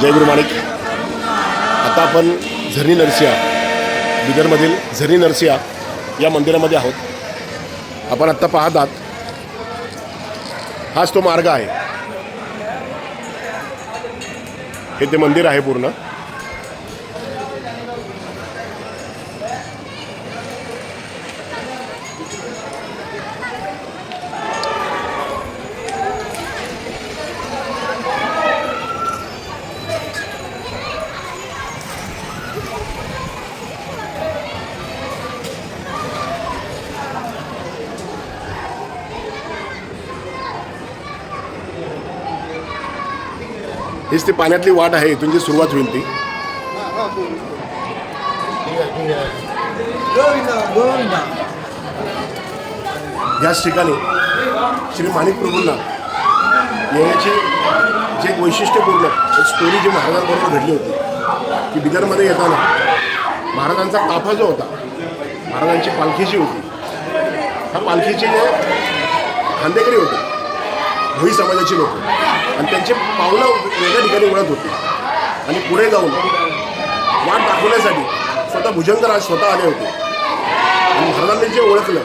जय गुरु माणिक. आता आपण झरणी नरसिंहा, बिदरमधील झरणी नरसिंहा या मंदिरामध्ये आहोत. आपण आत्ता पाहत आहात, हाच तो मार्ग आहे. हे ते मंदिर आहे पूर्ण. हीच ती पाण्यातली वाट आहे. इथून जी सुरुवात होईल ती. याच ठिकाणी श्री माणिक प्रभूंना येण्याची जे एक वैशिष्ट्यपूर्ण एक स्टोरी जी महाराजांबरोबर घडली होती की बिदरमध्ये येताना महाराजांचा ताफा जो होता, महाराजांची पालखी जी होती, ह्या पालखीचे जे खांदेकरी होते, भोई समाजाची लोक, आणि त्यांचे पावलं वेगळ्या ठिकाणी वळत होते. आणि पुढे जाऊन वाट दाखवण्यासाठी स्वतः भुजंगराज स्वतः आले होते. आणि महाराजांनी जे ओळखलं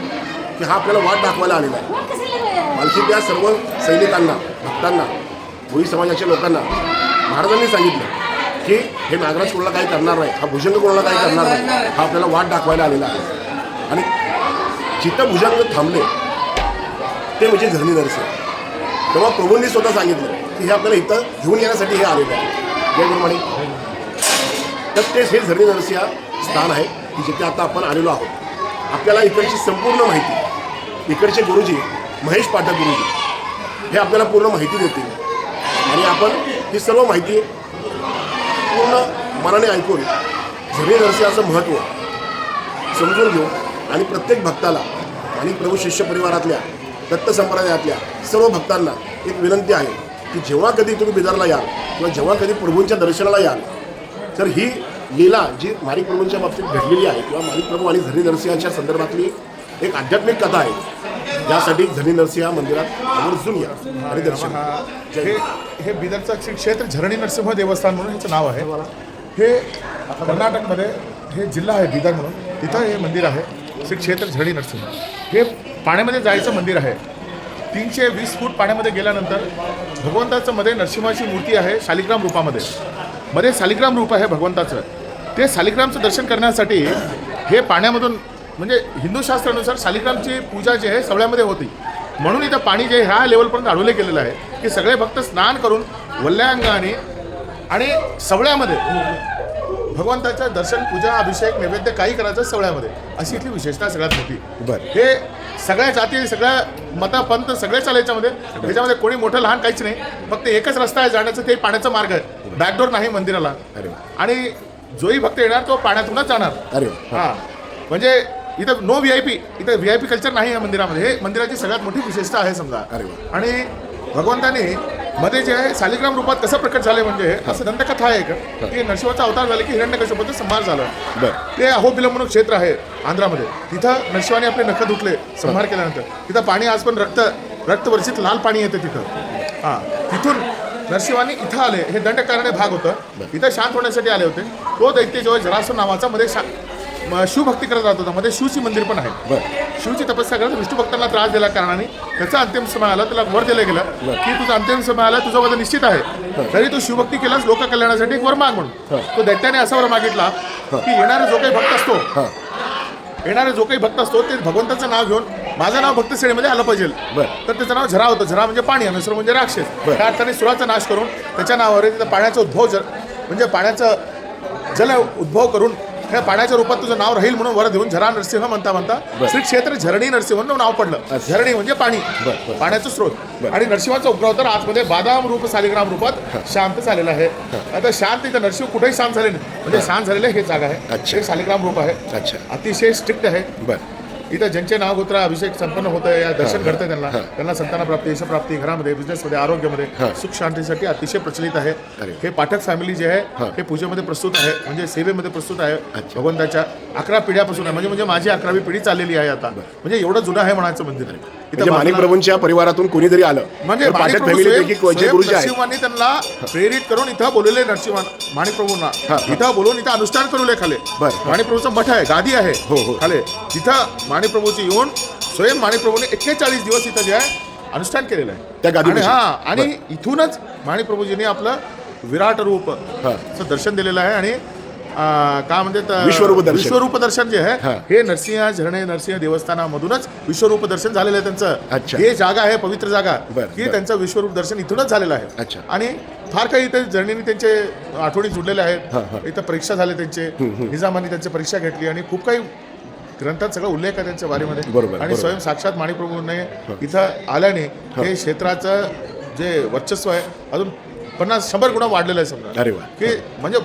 की हा आपल्याला वाट दाखवायला आलेला आहे, पालखीतल्या सर्व सैनिकांना, भक्तांना, भोई समाजाच्या लोकांना महाराजांनी सांगितलं की हे नागराज कोणाला काही करणार नाही, हा भुजंग कोणाला काही करणार नाही, हा आपल्याला वाट दाखवायला आलेला आहे. आणि जिथं भुजंग थांबले ते म्हणजे झरणी नरसिंहा. तेव्हा प्रभूंनी स्वतः सांगितलं की हे आपल्याला इथं घेऊन येण्यासाठी हे आलेलं आहे. जय गुरुमाणी. तर तेच हे झरणी नरसिंहा स्थान आहे की जिथे आता आपण आलेलो आहोत. आपल्याला इकडची संपूर्ण माहिती इकडचे गुरुजी महेश पाठक गुरुजी हे आपल्याला पूर्ण माहिती देतील. आणि आपण ही सर्व माहिती पूर्ण मनाने ऐकून झरणी नरसिंहाचं महत्त्व समजून घेऊ. आणि प्रत्येक भक्ताला आणि प्रभू शिष्य परिवारातल्या, दत्त संप्रदायातल्या सर्व भक्तांना एक विनंती आहे की जेव्हा कधी तुम्ही बिदरला याल किंवा जेव्हा कधी प्रभूंच्या दर्शनाला याल, तर ही लीला जी माणिक प्रभूंच्या बाबतीत घडलेली आहे किंवा माणिक प्रभू आणि झरणी नरसिंहाच्या संदर्भातली एक आध्यात्मिक कथा आहे, यासाठी झरणी नरसिंहा मंदिरात आवर्जून या आणि दर्शन. हे बिदरचं श्री क्षेत्र झरणी नरसिंह देवस्थान म्हणून ह्याचं नाव आहे. हे कर्नाटकमध्ये हे जिल्हा आहे बिदर म्हणून, तिथं हे मंदिर आहे श्री क्षेत्र झरणी नरसिंह. हे पाण्यामध्ये जायचं मंदिर आहे. 320 फूट पाण्यामध्ये गेल्यानंतर भगवंताचं मध्ये नरसिंहाची मूर्ती आहे शालिग्राम रूपामध्ये. मध्ये शालिग्राम रूप आहे भगवंताचं. ते शालिग्रामचं दर्शन करण्यासाठी हे पाण्यामधून, म्हणजे हिंदू शास्त्रानुसार शालिग्रामची पूजा जी आहे सवळ्यामध्ये होती, म्हणून इथं पाणी जे ह्या लेवलपर्यंत अडवले गेलेलं आहे की सगळे भक्त स्नान करून वल्ल्या अंगाने आणि सवळ्यामध्ये भगवंताचं दर्शन, पूजा, अभिषेक, नैवेद्य काही करायचं सवळ्यामध्ये, अशी इथली विशेषता सगळ्यात मोठी. बरं. हे सगळ्या जाती, सगळ्या मता, पंथ सगळे चालायच्यामध्ये, त्याच्यामध्ये कोणी मोठं लहान काहीच नाही. फक्त एकच रस्ता आहे जाण्याचा, ते पाण्याचा मार्ग आहे. बॅकडोर नाही मंदिराला. आणि जोही भक्त येणार तो पाण्यातूनच जाणार. हां, म्हणजे इथं नो VIP, इथं VIP कल्चर नाही या मंदिरामध्ये. हे मंदिराची सगळ्यात मोठी विशेषता आहे समजा. आणि भगवंताने मध्ये जे आहे शालिग्राम रूपात कसं प्रकट झाले, म्हणजे असं दंतकथा आहे का की नरसिंहाचा अवतार झाले की हिरण्यकश्यपाचा संहार झाला. ते अहोबिलम म्हणून क्षेत्र आहे आंध्रामध्ये. तिथं नरसिंहाने आपले नख धुतले संहार केल्यानंतर. तिथं पाणी आज पण रक्तवर्षित लाल पाणी येतं तिथं. हां, तिथून नरसिंहाने इथं आले. हे दंडकारण्य भाग होतं, इथं शांत होण्यासाठी आले होते. तो दैत्य जो जरासंध नावाचा मध्ये शिवभक्ती करत राहत होता. मध्ये शिवची मंदिर पण आहे. शिवची तपस्या करत विष्णू भक्तांना त्रास दिल्या कारणाने त्याचा अंतिम समय आला. त्याला वर दिलं गेलं की तुझा अंतिम समय आला, तुझं वजन निश्चित आहे, तरी तू शिवभक्ती केलास लोक कल्याणासाठी एक वर माग म्हणून. तो दैत्याने असा वर मागितला की येणारा जो काही भक्त असतो ते भगवंताचं नाव घेऊन माझं नाव भक्त श्रेणीमध्ये आलं पाहिजे. तर त्याचं नाव झरा होतं. झरा म्हणजे पाणी, नसर म्हणजे राक्षस. त्या अर्थाने सुराचा नाश करून त्याच्या नावावर तिथं पाण्याचा उद्भव, म्हणजे पाण्याचं जल उद्भव करून ह्या पाण्याच्या रूपात तुझं नाव राहील म्हणून वर देऊन झरा नरसिंह म्हणता म्हणता श्री क्षेत्र झरणी नरसिंह म्हणून नाव पडलं. झरणी म्हणजे पाणी, पाण्याचा स्रोत. आणि नरसिंहाचा उद्भव तर आतमध्ये बादाम रूप शालिग्राम रूपात शांत झालेला आहे. आता शांत इथं नरसिंह कुठेही शांत झाले नाही, म्हणजे शांत झालेलं हे जागा आहे. हे शालिग्राम रूप आहे. अतिशय स्ट्रिक्ट आहे. इथं ज्यांचे नाव गोत्र अभिषेक संपन्न होतं, या दर्शन घडतं, त्यांना संतानप्राप्ती, यशप्राप्ती, घरामध्ये, बिझनेसमध्ये, आरोग्यामध्ये, सुख शांतीसाठी अतिशय प्रचलित आहे. हे पाठक फॅमिली जे आहे हे पूजेमध्ये प्रस्तुत आहे, म्हणजे सेवेमध्ये प्रस्तुत आहे. भगवंताच्या 11 पिढ्यापासून आहे. म्हणजे माझी 11वी पिढी चाललेली आहे आता. म्हणजे एवढं जुनं आहे म्हणायचं मंदिर आहे. म्हणजे माणिक प्रभूंच्या परिवारातून कोणीतरी आलं म्हणजे तर पाठक फॅमिलीपैकी जे गुरुजी आहेत नरसिंहांनी त्यांना प्रेरित करून इथं बोलवले नरसिंह माणिक प्रभूंना इथं बोलवून इथं अनुष्ठान करूले खाले. बरं. माणिक प्रभूचं मठ आहे, गादी आहे हो. खाले. तिथं माणिक प्रभूची येऊन स्वयं माणिक प्रभूने 41 दिवस इथं जे आहे अनुष्ठान केलेलं आहे त्या गादीपाशी. आणि इथूनच माणिक प्रभूजींनी आपलं विराट रूप दर्शन दिलेलं आहे. आणि काय म्हणतात विश्वरूप दर्शन जे आहे हे नरसिंह झरणे नरसिंह देवस्थानामधूनच विश्वरूप दर्शन झालेलं आहे त्यांचं. हे जागा आहे पवित्र जागा की त्यांचं विश्वरूप दर्शन इथूनच झालेलं आहे. आणि फार काही इथे झरणीने त्यांचे आठवणी जुडलेल्या आहेत. इथं परीक्षा झाले त्यांचे, निजामांनी त्यांची परीक्षा घेतली आणि खूप काही ग्रंथात सगळं उल्लेख आहे त्यांच्या बारीमध्ये. आणि स्वयं साक्षात माणिक प्रभूने इथं आल्याने हे क्षेत्राचं जे वर्चस्व आहे अजून 50-100 गुणा वाढलेलं आहे समजा. अरे वा. की म्हणजे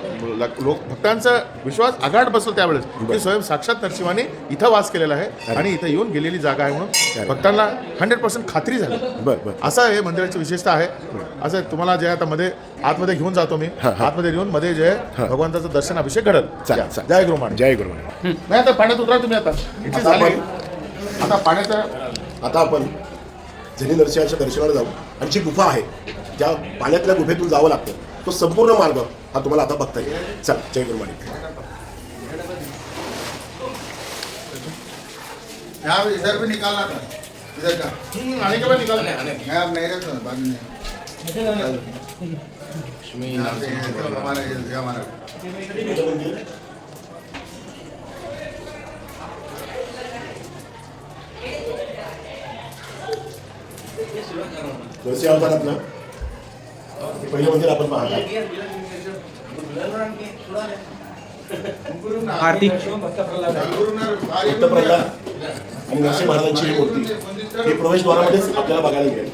लोक भक्तांचा विश्वास आघाड बसलो त्यावेळेस की स्वयं साक्षात नरसिंहाने इथं वास केलेला आहे आणि इथं येऊन गेलेली जागा आहे म्हणून भक्तांना 100% खात्री झाली. बरं. असं हे मंदिराची विशेषता आहे. असं तुम्हाला जे आता आतमध्ये घेऊन जातो मी. आतमध्ये येऊन मध्ये जे भगवंताचं दर्शन अभिषेक घडल. जय गुरुमाणी. जय गुरुमाणी. नाही आता पाण्यात उतरा तुम्ही. आता इथे झाले. आता पाण्याचा आता आपण झरी नरसिंहाच्या दर्शनाला जाऊ आणि जी गुफा आहे ज्या पाण्यातल्या गुफेतून जावं लागतं तो संपूर्ण मार्ग हा तुम्हाला आता बघता येईल. चल जय गुरुमाणी. इधर भी निकालना था, इधर का आने के बाद निकाल. मैं अब नहीं रहता हूँ, बाद में हमारा नरसिंह अवतारातलं पहिलं मंदिर आपण पाहता. आरती भक्त प्रल्हाद आणि नरसिंह महाराजांची ही मूर्ती ही प्रवेशद्वारामध्येच आपल्याला बघायला मिळेल.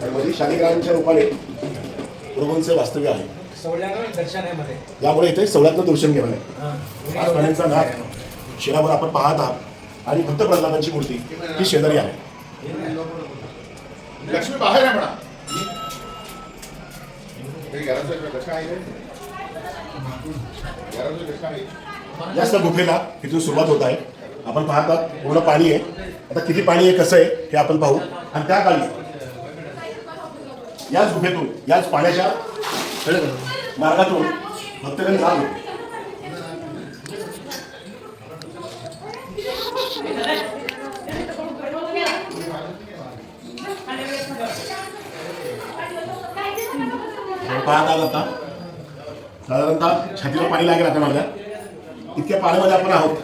आणि मध्ये शालिग्रामांच्या रूपाने प्रभूंचं वास्तव्य आहे. यामुळे इथे सवळ्यातलं दर्शन घेऊन आहे. 5 प्राण्यांचा नाथ शिरावर आपण पाहत आहात आणि भक्त प्रल्हादांची मूर्ती ही शेजारी आहे. लक्ष्मी बाहेर आहे म्हणा. घराचं जास्त गुफेला इथून सुरुवात होत आहे. आपण पाहतात पूर्ण पाणी आहे. आता किती पाणी आहे कसं आहे हे आपण पाहू. आणि त्या काळी याच गुफेतून याच पाण्याच्या मार्गातून भक्तगण जात होते. पाहतात आता साधारणतः छातीला पाणी लागेल आता माझ्या इतक्या पाण्यामध्ये आपण आहोत.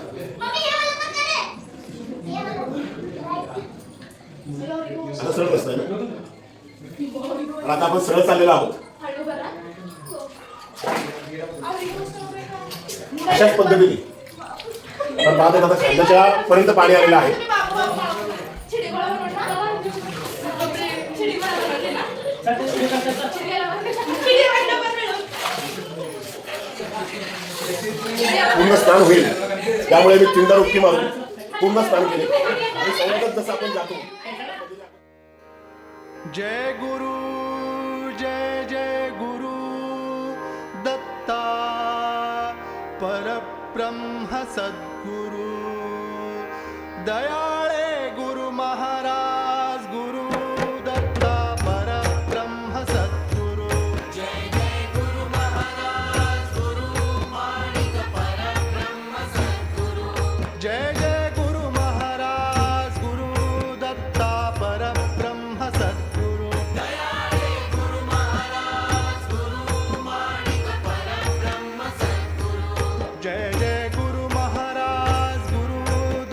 आता सरळ रस्ता आहे ना. आता आपण सरळ चाललेलो आहोत. अशाच पद्धतीने आपण पाहतो आता खांद्याच्या पर्यंत पाणी आलेलं आहे. पूर्ण स्नान होईल त्यामुळे मी 3दा डुबकी मारून पूर्ण स्नान केले आणि सवलत जसं आपण जातो. जय गुरु जय जय गुरु दत्ता परब्रह्म सद्गुरु दयाळे गुरु महाराज गुरु दत्ता परब्रह्म सद्गुरु जय जय गुरु महाराज गुरु माणिक परब्रह्म सद्गुरु जय जय गुरु महाराज गुरु दत्ता परब्रह्म सद्गुरु दयाळे गुरु महाराज गुरु माणिक परब्रह्म सद्गुरु जय जय गुरु महाराज गुरु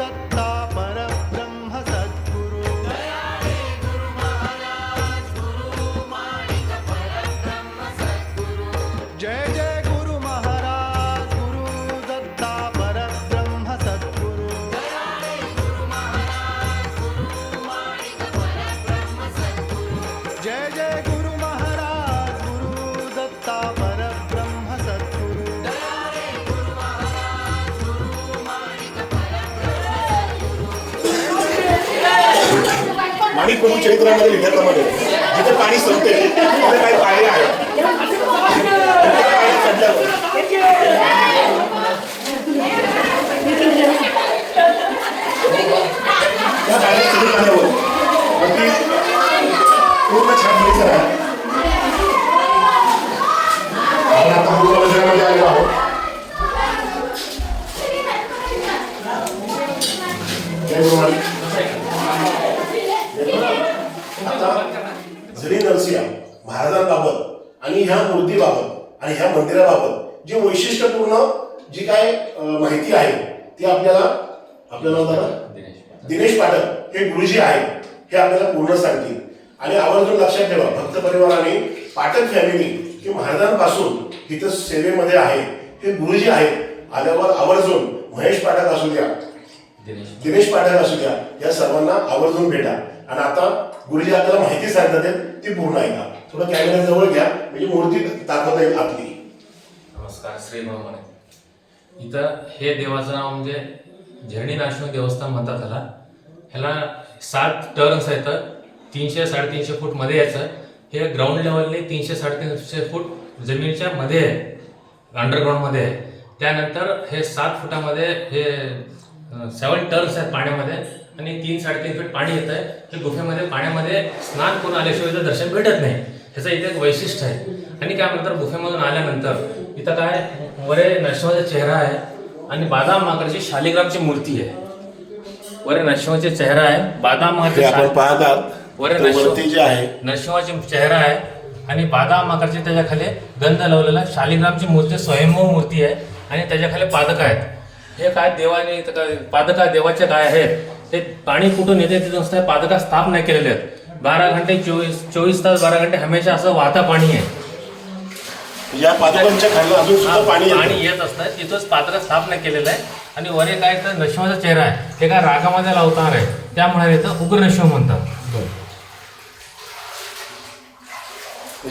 दत्ता परब्रह्म सद्गुरु दयाळे गुरु महाराज गुरु माणिक परब्रह्म सद्गुरु जय जय गुरु महाराज गुरु दत्ता परब्रह्म सद्गुरु दयाळे गुरु महाराज गुरु माणिक परब्रह्म सद्गुरु जय जय गुरु महाराज गुरु दत्ता परब्रह्म सद्गुरु दयाळे गुरु महाराज गुरु माणिक परब्रह्म माणिक प्रभू चरित्रामध्ये लिहिल्याप्रमाणे जिथे पाणी संपते तिथे काही पाणी आहे. पाणी चढल्यावर ह्या पाण्यात चढून आल्यावर वरती पूर्ण छान परिसर आहे. आपण आता पूर्ण मंदिरामध्ये आलेलो आहोत. जय गुरुवारी. आता जरी नरसिंह महाराजांबाबत आणि ह्या मूर्तीबाबत आणि ह्या मंदिराबाबत जी वैशिष्ट्यपूर्ण जी काय माहिती आहे ती आपल्याला दिनेश पाठक हे गुरुजी आहेत हे आपल्याला पूर्ण सांगतील. आणि आवर्जून लक्षात ठेवा भक्त परिवाराने पाठक फॅमिली की महाराजांपासून इथं सेवेमध्ये आहे हे गुरुजी आहेत. आल्यावर आवर्जून महेश पाठक असू द्या दिनेश पाठक असू द्या या सर्वांना आवर्जून भेटा. आणि आता गुरुजी आपल्याला माहिती सांगतात ती पूर्ण ऐका. थोडं कॅमेरा जवळ घ्या म्हणजे मूर्ती दाखवता येईल आपली. नमस्कार. श्री भगवान. इथं हे देवाचं नाव म्हणजे झरणी नरसिंह देवस्थान म्हणतात ह्याला. ह्याला 7 टर्न्स आहेत. 300-350 फूट मध्ये यायचं. हे ग्राउंड लेवलने 300-350 फूट जमिनीच्या मध्ये आहे, अंडरग्राऊंड मध्ये आहे. त्यानंतर हे 7 फुटामध्ये हे 7 टर्न्स आहेत पाण्यामध्ये आणि 3-3.5 फीट पाणी येत आहे. हे गुफेमध्ये पाण्यामध्ये स्नान करून आल्याशिवाय इथं दर्शन भेटत नाही. ह्याचं इथे एक वैशिष्ट्य आहे. आणि काय म्हणतात गुफेमधून आल्यानंतर इथं काय वरे नरसिंहाचा चेहरा आहे आणि बादाम माकरची शालिग्रामची मूर्ती आहे. वरे नरसिंहाचा चेहरा आहे, बादाम आपण पाहतात वरे वरती जे आहे नरसिंहाचा चेहरा आहे आणि बादाम आकारची त्याच्या खाली गंध लावलेला शालिग्रामची मूर्ती स्वयंभू मूर्ती आहे आणि त्याच्या खाली पादक आहेत. हे काय देवाने पादका देवाचे काय आहेत ते पाणी कुठून येते ते नुसतं पादका स्थाप नाही केलेले आहेत. 12 घंटे 24 तास 12 घंटे हमेशा असं वाहता पाणी आहे. या पादकांच्या खाली अजून सुद्धा पाणी येत असतं. तिथंच पादका स्थाप नाही केलेलं आहे. आणि वरे काय तर नरसिंहाचा चेहरा आहे हे काय रागामध्ये अवतार आहे त्यामुळे इथं उग्र नरसिंह म्हणतात.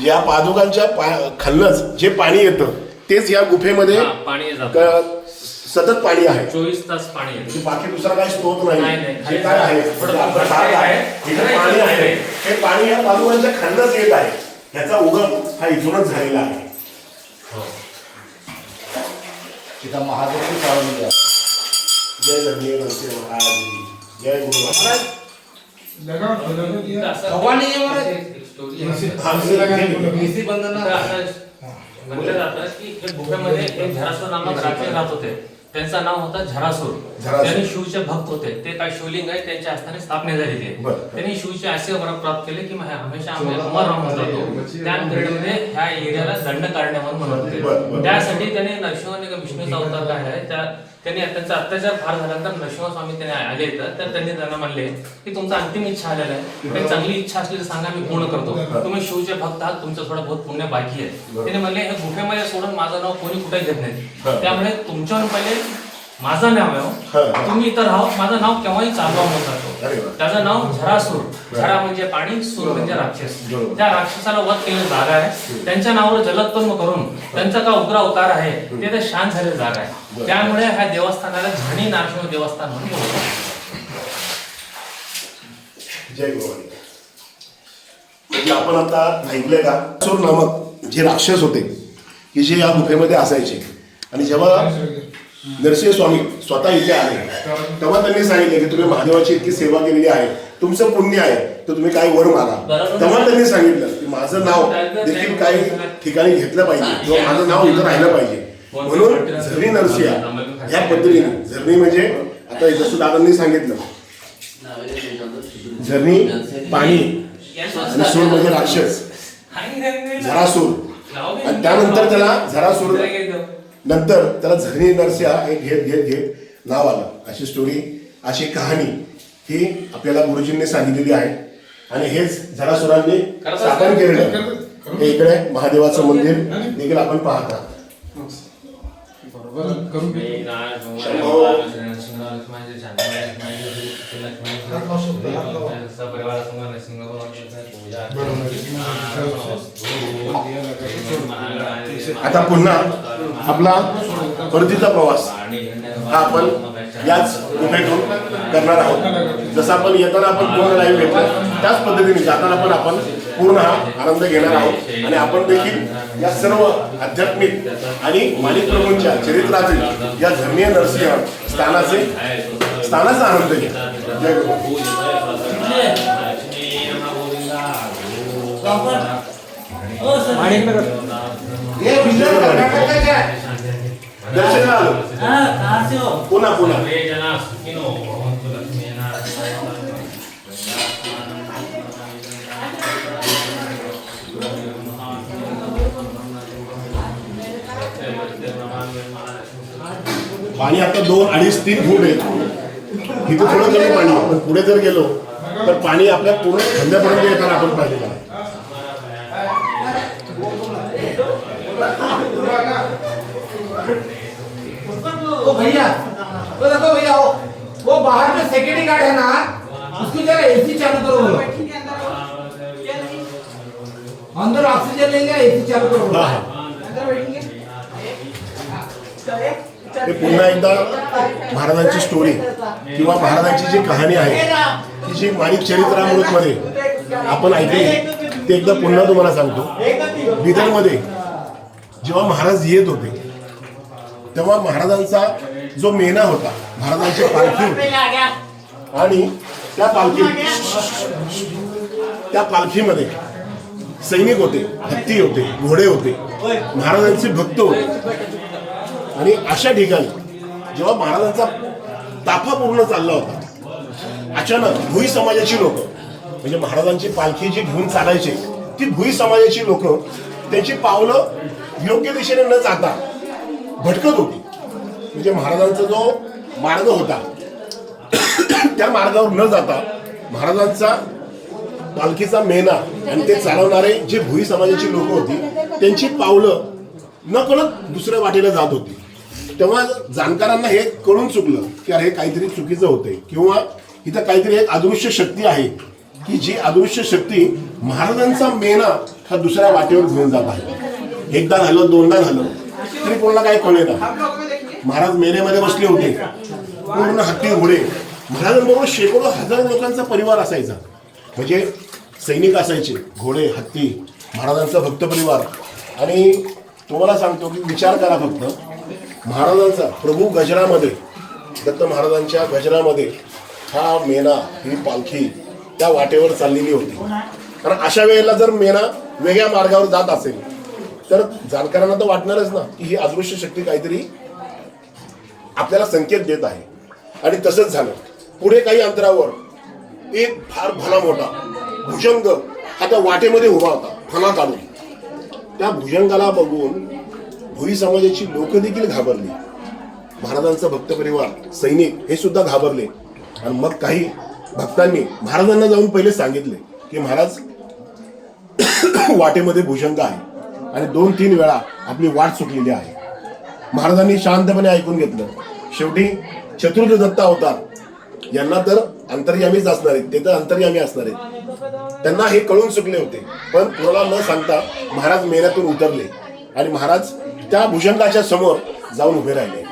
या पादुकांच्या खाल्लंच जे पाणी येतं तेच या गुफेमध्ये पाणी जातं. सतत पाणी आहे. 24 तास पाणी येतं. बाकी दुसरा काही स्रोत नाही. नाही. जे काय आहे इथे पाणी आहे हे पाणी या पादुकांच्या खाल्लंच येत आहे. याचा उगम हा इथूनच झालेला आहे. तिथं महादेवची चावली आहे. जय धर्मीय नरसिंह महाराज, जय गुरु महाराज. म्हटलं जातं की हे गुफेमध्ये एक झरासूर नामक राक्षस राहत होते. त्यांचं नाव होतं झरासूर. त्यांनी शिवचे भक्त होते. ते काय शिवलिंग आहे त्यांच्या हस्ताने स्थापना झालेली आहे. त्यांनी शिवचे असे वर प्राप्त केले की हमेशा आम्ही अमर राहून जातो. त्या पिरियडमध्ये ह्या एरियाला दंड काढणे म्हणून म्हणत होते. त्यासाठी त्यांनी नरसिंह विष्णूचा अवतार काय आहे त्यांनी त्यांचा अत्याचार फार झाल्यानंतर नरसिंहस्वामी त्यांनी आले तर त्यांनी त्यांना म्हणले की तुमचा अंतिम इच्छा आलेला आहे. काही चांगली इच्छा असली तर सांगा मी पूर्ण करतो. तुम्ही शिवचे भक्त आहात तुमचं थोडं बहुत पुण्य बाकी आहे. त्याने म्हणले हे गुफेमध्ये सोडून माझं नाव कोणी कुठे घेत नाही. त्यामुळे तुमच्यावर पहिले माझं नाव आहे तुम्ही इथं राहा. माझं नाव केव्हाही चालवा म्हणतात. त्याचं नाव झरासूर. झरा म्हणजे पाणी, सूर म्हणजे राक्षस. त्या राक्षसाला वध केलेली जागा आहे. त्यांच्या नावावर जलत्पन्न करून त्यांचा का उग्र अवतार आहे ते शांत झालेली जागा आहे. त्यामुळे ह्या देवस्थानाला झरणी नरसिंह देवस्थान म्हणून बोलतात. जय गुरुवारी. म्हणजे आपण आता ऐकलंय का सूर नामक जे राक्षस होते की जे या गुफेमध्ये असायचे आणि जेव्हा नरसिंह स्वामी स्वतः इथे आले तेव्हा त्यांनी सांगितले की तुम्ही महादेवाची इतकी सेवा केलेली आहे, तुमचं पुण्य आहे तर तुम्ही काय वर मागा. तेव्हा त्यांनी सांगितलं की माझं नाव देखील काही ठिकाणी घेतलं पाहिजे किंवा माझं नाव इथं राहिलं पाहिजे. म्हणून झरणी नरसिंह या पद्धतीने, झरणी म्हणजे आता जसं दादांनी सांगितलं झरणी पाणी आणि सूर म्हणजे राक्षस झरासूर. आणि त्यानंतर त्याला झरासूर नंतर त्याला झरणी नरसिंह हे घेत नाव आलं. अशी स्टोरी, अशी कहाणी ही आपल्याला गुरुजींनी सांगितलेली आहे. आणि हेच झरासुरांनी स्थापन केलेलं हे इकडे महादेवाचं मंदिर देखील आपण पाहत आहात. आता पुन्हा आपला परतीचा प्रवास हा आपण याच गुफेतून करणार आहोत. जसं आपण येताना आपण पूर्ण लाईव्ह घेतलं त्याच पद्धतीने जाताना पण आपण पूर्ण हा आनंद घेणार आहोत. आणि आपण देखील या सर्व आध्यात्मिक आणि माणिक प्रभूंच्या चरित्रातील या धर्मीय नरसिंह स्थानाचे स्थानाचा आनंद घ्या. जय गुरु. दर्शनाला आलो. पुन्हा पुन्हा पाणी आता 2, 2.5, 3 फूट आहे. इथे थोडं कमी पाणी आहे. पण पुढे जर गेलो तर पाणी आपल्या पूर्ण खांद्यापर्यंत येताना आपण पाहिलेलं आहे. ओ भैया, वो देखो भैया, वो बाहर जो सिक्योरिटी गार्ड है ना, उसको जरा एसी चालू करो बोलो. अंदर ऑक्सीजन लेंगे, एसी चालू करो बोलो. हा, हा. हे पुन्हा एकदा महाराजांची स्टोरी किंवा महाराजांची जी कहाणी आहे की जी माणिक चरित्रामृतमध्ये आपण ऐकली ते एकदा पुन्हा तुम्हाला सांगतो. बिदरमध्ये जेव्हा महाराज येत होते तेव्हा महाराजांचा जो मेना होता, महाराजांची पालखी होती आणि त्या पालखीमध्ये सैनिक होते, हत्ती होते, घोडे होते, महाराजांचे भक्त होते. आणि अशा ठिकाणी जेव्हा महाराजांचा ताफा पूर्ण चालला होता, अचानक भुई समाजाची लोक म्हणजे महाराजांची पालखी जी घेऊन चालायची ती भुई समाजाची लोक त्यांची पावलं योग्य दिशेने न जाता भटकत होती. म्हणजे महाराजांचा जो मार्ग होता त्या मार्गावर न जाता महाराजांचा पालखीचा मेना आणि ते चालवणारे जे भुई समाजाची लोक होती त्यांची पावलं नकळत दुसऱ्या वाटेला जात होती. तेव्हा जाणकारांना हे कळून चुकलं की अरे काहीतरी चुकीचं होतंय किंवा इथं काहीतरी एक अदृश्य शक्ती आहे की जी अदृश्य शक्ती महाराजांचा मेना हा दुसऱ्या वाटेवर घेऊन जात आहे. एकदा झालं, दोनदा झालं तरी कोणाला काही कळेना. महाराज मेन्यामध्ये बसले होते, पूर्ण हत्ती घोडे, महाराजांबरोबर शेकडो हजारो लोकांचा परिवार असायचा. म्हणजे सैनिक असायचे, घोडे, हत्ती, महाराजांचा भक्त परिवार. आणि तुम्हाला सांगतो की विचार करा फक्त, महाराजांचा प्रभू गजरामध्ये, दत्त महाराजांच्या गजरामध्ये हा मेना, ही पालखी त्या वाटेवर चाललेली होती. कारण अशा वेळेला जर मेना वेगळ्या मार्गावर जात असेल तर जाणकारांना तर वाटणारच ना की ही अदृश्य शक्ती काहीतरी आपल्याला संकेत देत आहे. आणि तसंच झालं. पुढे काही अंतरावर एक फार भला मोठा भुजंग हा त्या वाटेमध्ये उभा होता, फणा काढून. त्या भुजंगाला बघून भुई समाजाची लोक देखील घाबरली. महाराजांचा भक्त परिवार, सैनिक हे सुद्धा घाबरले. आणि मग काही भक्तांनी महाराजांना जाऊन पहिले सांगितले की महाराज वाटेमध्ये भुजंग आहे आणि 2-3 वेळा आपली वाट चुकलेली आहे. महाराजांनी शांतपणे ऐकून घेतलं. शेवटी चतुर्थ दत्त अवतार यांना तर अंतर्यामीच असणार आहेत, ते तर अंतर्यामी असणार आहेत. त्यांना हे कळून चुकले होते. पण कुणाला न सांगता महाराज मेन्यातून उतरले आणि महाराज त्या भुजंगाच्या समोर जाऊन उभे राहिले.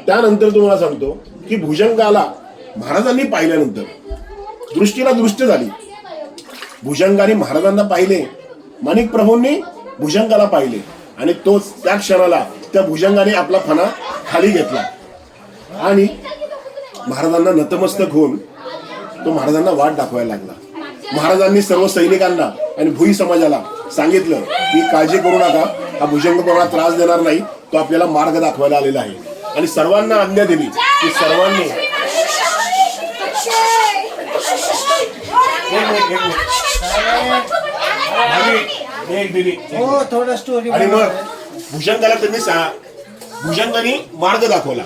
त्यानंतर तुम्हाला सांगतो की भुजंगाला महाराजांनी पाहिल्यानंतर दृष्टीला दृष्टी झाली. भुजंगाने महाराजांना पाहिले, माणिक प्रभूंनी भुजंगाला पाहिले आणि तोच त्या क्षणाला त्या भुजंगाने आपला फणा खाली घेतला आणि महाराजांना नतमस्तक होऊन तो महाराजांना वाट दाखवायला लागला. महाराजांनी सर्व सैनिकांना आणि भुई समाजाला सांगितलं की काळजी करू नका, हा भुजंग कोणाला त्रास देणार नाही, तो आपल्याला मार्ग दाखवायला आलेला आहे. आणि सर्वांना आज्ञा दिली की सर्वांनी आणि मग भुजंगाला त्यांनी भुजंगाने मार्ग दाखवला.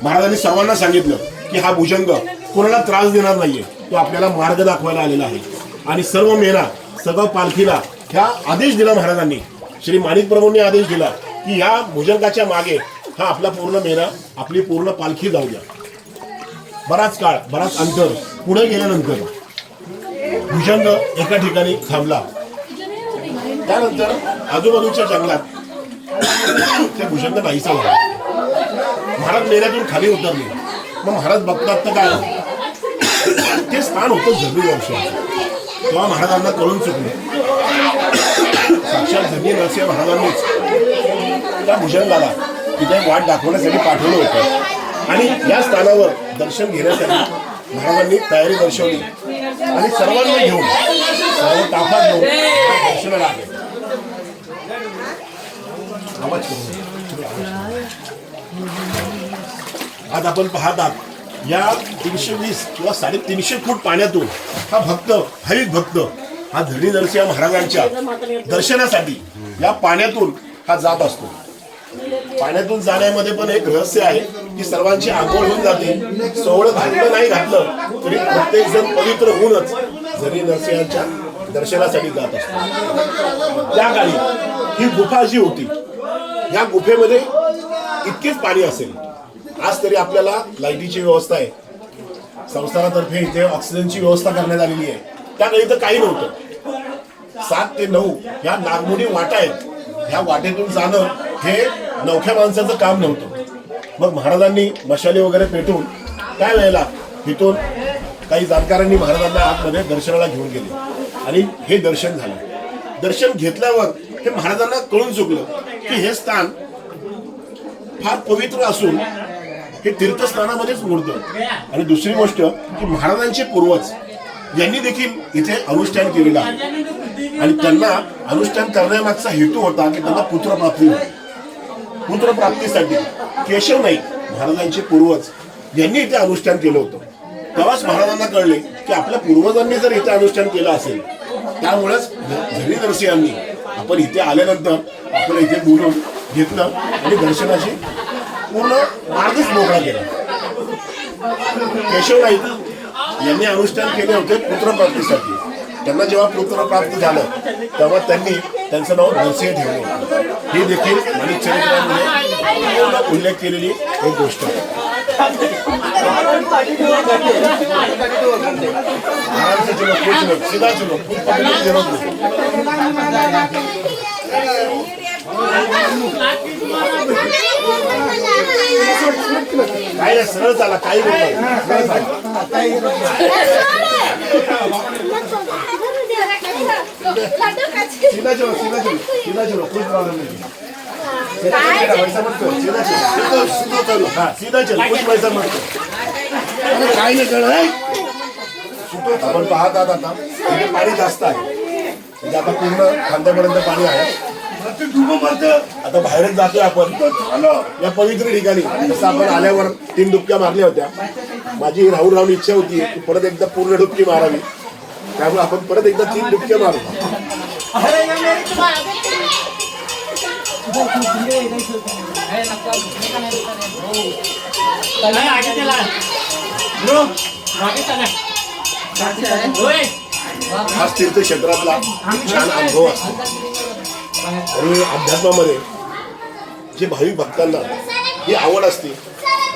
महाराजांनी सर्वांना सांगितलं की हा भुजंग कोणाला त्रास देणार नाहीये, तो आपल्याला मार्ग दाखवायला आलेला आहे. आणि सर्व मेना, सगळं पालखीला ह्या आदेश दिला महाराजांनी. श्री माणिक प्रभूंनी आदेश दिला की या भुजंगाच्या मागे हा आपला पूर्ण मेना, आपली पूर्ण पालखी जाऊ द्या. बराच काळ, बराच अंतर पुढे गेल्यानंतर भुजंग एका ठिकाणी थांबला. त्यानंतर आजूबाजूच्या जंगलात त्या भुजंग नाहीसा झाला. महाराज मेन्यातून खाली उतरले. मग महाराज बघतात तर काय ते स्थान होतं झबी वर्ष. तेव्हा महाराजांना कळून चुकले. साक्षात झबी नरसिंह महाराजांनीच त्या भुजंगाला तिथे वाट दाखवण्यासाठी पाठवलं होतं. आणि या स्थानावर दर्शन घेण्यासाठी महाराजांनी तयारी दर्शवली आणि सर्वांना घेऊन सर्व ताफा घेऊन दर्शनाला आले. आवाज करू. आज आपण पाहत आहात या 320 किंवा 350 फूट पाण्यातून हा भक्त, भाविक भक्त हा धरणी नरसिंह महाराजांच्या दर्शनासाठी या पाण्यातून हा जात असतो. पाण्यातून जाण्यामध्ये पण एक रहस्य आहे की सर्वांची आंघोळ होऊन जाते. सोवळं घातलं नाही घातलं तरी प्रत्येक जण पवित्र होऊनच धरणी नरसिंहाच्या दर्शनासाठी जात असतो. त्या काळी ही गुफा जी होती या गुफेमध्ये इतकेच पाणी असेल. आज तरी आपल्याला लाईटीची व्यवस्था आहे, संस्थानातर्फे इथे ऑक्सिजनची व्यवस्था करण्यात आलेली आहे. त्यावेळी इथं काही नव्हतं. 7 ते 9 ह्या नागमोडी वाटा आहेत. ह्या वाटेतून जाणं हे नवख्या माणसाचं काम नव्हतं. मग महाराजांनी मशाली वगैरे पेटवून त्यावेळेला इथून काही जाणकारांनी महाराजांना आतमध्ये दर्शनाला घेऊन गेले आणि हे दर्शन झालं. दर्शन घेतल्यावर हे महाराजांना कळून चुकलं की हे स्थान फार पवित्र असून हे तीर्थस्थानामध्येच मोडतं. आणि दुसरी गोष्ट की महाराजांचे पूर्वज यांनी देखील इथे अनुष्ठान केलेलं आहे आणि त्यांना अनुष्ठान करण्यामागचा हेतू होता की त्यांना पुत्रप्राप्ती होती. पुत्रप्राप्तीसाठी केशव नाईक महाराजांचे पूर्वज यांनी इथे अनुष्ठान केलं होतं. तेव्हाच महाराजांना कळले की आपल्या पूर्वजांनी जर इथे अनुष्ठान केलं असेल त्यामुळेच धरणी नरसिंहांनी आपण इथे आल्यानंतर आपण इथे बोलून घेतलं आणि दर्शनाची पूर्ण मार्गच मोकळा केला. केशव नाईक यांनी अनुष्ठान केले होते पुत्रप्राप्तीसाठी. त्यांना जेव्हा पुत्र प्राप्त झालं तेव्हा त्यांनी त्यांचं नाव नरसिंह ठेवलं. ही देखील माणिक चरित्रामध्ये उल्लेख केलेली एक गोष्ट आहे. आराम से चलो, कुछ नहीं, सीधा चलो, कुछ पकड़ने की जरूरत नहीं. काय सरळ झाला काही सीधा चलो, सीधा चलो, सीधा चलो, कुछ प्रॉब्लम नहीं. वैसा मत करो, सीधा चलो, सीधा चलो, हाँ सीधा चलो, कुछ वैसा मत करो. काय नाही कळलं. आपण पाहत आहात आता इथे पाणी जास्त आहे, म्हणजे आता पूर्ण खांद्यापर्यंत पाणी आहे. आता बाहेरच जातोय आपण या पवित्र ठिकाणी. जसं आपण आल्यावर 3 डुबक्या मारल्या होत्या. माझी राहून इच्छा होती की परत एकदा पूर्ण डुबकी मारावी, त्यामुळे आपण परत एकदा 3 डुबक्या मारू. हाच तीर्थक्षेत्रातला छान अनुभव असतो. आणि अध्यात्मामध्ये जे भाविक भक्तांना ही आवड असते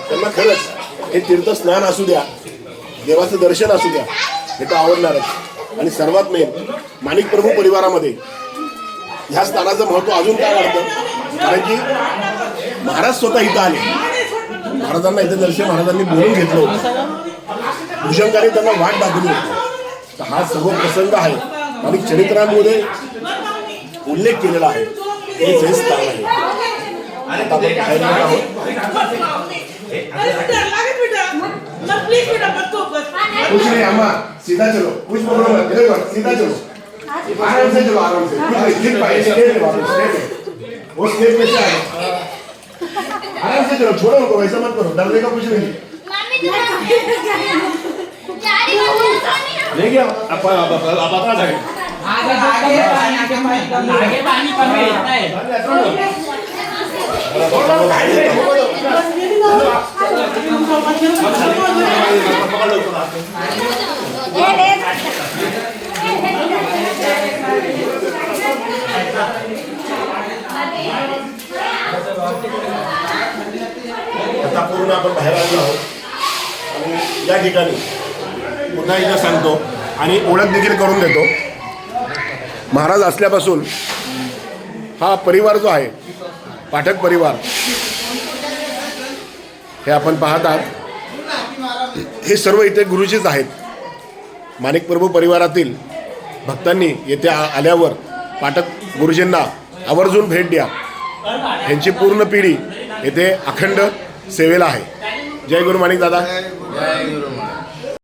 त्यांना खरंच हे तीर्थस्नान असू द्या, देवाचं दर्शन असू द्या, हे तर आवडणारच. आणि सर्वात मेन माणिक प्रभू परिवारामध्ये ह्या स्थानाचं महत्त्व अजून काय वाटतं, कारण की महाराज स्वतः इथं आले. महाराजांना इथं दर्शन महाराजांनी बोलून घेतलं होतं. भूषणकाने त्यांना वाट दाखवली होती. तर हा सर्व प्रसंग आहे आणि चरित्रांमध्ये उल्लेख केलेला आहे. हे जे स्थान आहे आता आपण बाहेर निघत आहोत. कुछ नहीं अम्मा, सीधा चलो, कुछ प्रॉब्लम मत, इधर करो, सीधा चलो, आराम से चलो, आराम से. कुछ नहीं, गिर पाए, स्टेट है वापस, स्टेट है. वो स्टेट में से आए. आराम से चलो, छोड़ो उनको, वैसा मत करो, डरने का कुछ नहीं. ले गया आप अपना जाए. आगे पानी कम है. आता पूर्ण आपण बाहेर आलो आहोत आणि या ठिकाणी पुन्हा एकदा सांगतो आणि ओळख देखील करून देतो. महाराज असल्यापासून हा परिवार जो आहे पाठक परिवार हे आपण पाहत आहात. हे सर्व इथे गुरुजीच आहेत. माणिक प्रभू परिवारातील भक्तांनी येथे आल्यावर पाठक गुरुजींना आवर्जून भेट द्या. यांची पूर्ण पिढी येथे अखंड सेवेला आहे. जय गुरु माणिक दादा. जय गुरु महाराज.